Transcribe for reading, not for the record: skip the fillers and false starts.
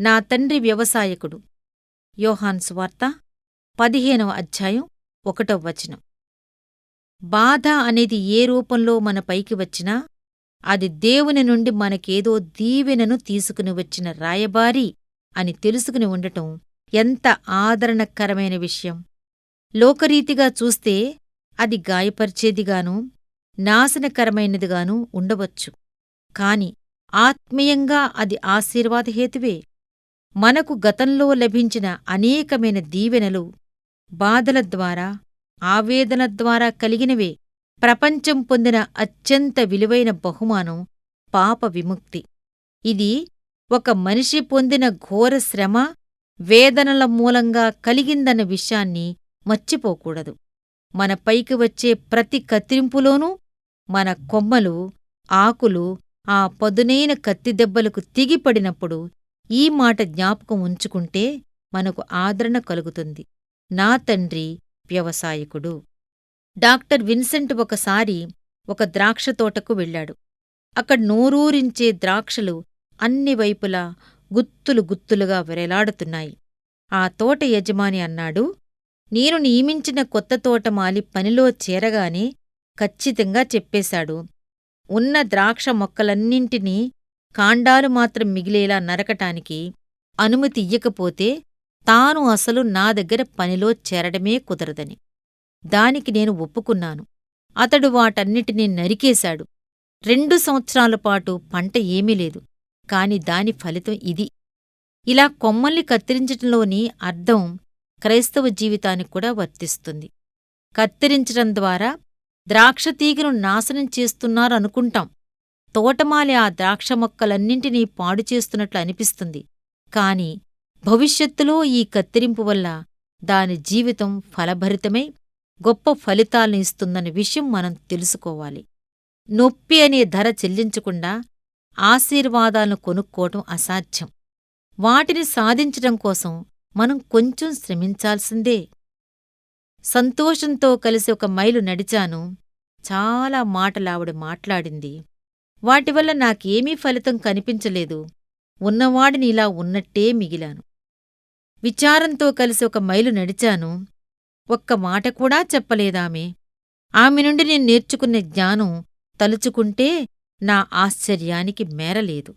నా తండ్రి వ్యవసాయకుడు. యోహాను సువార్త 15వ అధ్యాయం 1వ వచనం. బాధ అనేది ఏ రూపంలో మన పైకి వచ్చినా అది దేవుని నుండి మనకేదో దీవెనను తీసుకుని వచ్చిన రాయబారి అని తెలుసుకుని ఉండటం ఎంత ఆదరణకరమైన విషయం. లోకరీతిగా చూస్తే అది గాయపరిచేదిగానూ నాశనకరమైనదిగానూ ఉండవచ్చు. కాని ఆత్మీయంగా అది ఆశీర్వాదహేతువే. మనకు గతంలో లభించిన అనేకమైన దీవెనలు బాధల ద్వారా, ఆవేదన ద్వారా కలిగినవే. ప్రపంచం పొందిన అత్యంత విలువైన బహుమానం పాప విముక్తి. ఇది ఒక మనిషి పొందిన ఘోర శ్రమ, వేదనల మూలంగా కలిగిందన్న విషయాన్ని మర్చిపోకూడదు. మన పైకి వచ్చే ప్రతి కత్తిరింపులోనూ మన కొమ్మలు, ఆకులు ఆ పదునైన కత్తిదెబ్బలకు తెగిపడినప్పుడు ఈ మాట జ్ఞాపకం ఉంచుకుంటే మనకు ఆదరణ కలుగుతుంది. నా తండ్రి వ్యవసాయకుడు. డాక్టర్ విన్సెంట్ ఒకసారి ఒక ద్రాక్షతోటకు వెళ్ళాడు. అక్కడ నోరూరించే ద్రాక్షలు అన్ని వైపులా గుత్తులు గుత్తులుగా వేలాడుతున్నాయి. ఆ తోట యజమాని అన్నాడు, నేను నియమించిన కొత్త తోటమాలి పనిలో చేరగానే ఖచ్చితంగా చెప్పేశాడు, ఉన్న ద్రాక్ష మొక్కలన్నింటినీ కాండాలు మాత్రం మిగిలేలా నరకటానికి అనుమతి ఇయ్యకపోతే తాను అసలు నా దగ్గర పనిలో చేరడమే కుదరదని. దానికి నేను ఒప్పుకున్నాను. అతడు వాటన్నిటినీ నరికేశాడు. 2 సంవత్సరాల పాటు పంట ఏమీ లేదు. కాని దాని ఫలితం ఇది. ఇలా కొమ్మల్ని కత్తిరించటంలోని అర్థం క్రైస్తవ జీవితానికి కూడా వర్తిస్తుంది. కత్తిరించటం ద్వారా ద్రాక్షతీగను నాశనం చేస్తున్నారనుకుంటాం. తోటమాలి ఆ ద్రాక్ష మొక్కలన్నింటినీ పాడుచేస్తున్నట్లు అనిపిస్తుంది. కాని భవిష్యత్తులో ఈ కత్తిరింపు వల్ల దాని జీవితం ఫలభరితమై గొప్ప ఫలితాలను ఇస్తుందన్న విషయం మనం తెలుసుకోవాలి. నొప్పి అనే ధర చెల్లించకుండా ఆశీర్వాదాలను కొనుక్కోవటం అసాధ్యం. వాటిని సాధించటం కోసం మనం కొంచెం శ్రమించాల్సిందే. సంతోషంతో కలిసి 1 మైలు నడిచాను. చాలా మాటలావిడ మాట్లాడింది. వాటివల్ల నాకేమీ ఫలితం కనిపించలేదు. ఉన్నవాడిని ఇలా ఉన్నట్టే మిగిలాను. విచారంతో కలిసి 1 మైలు నడిచాను. ఒక్క మాట కూడా చెప్పలేదామె. ఆమె నుండి నేను నేర్చుకున్న జ్ఞానం తలుచుకుంటే నా ఆశ్చర్యానికి మేరలేదు.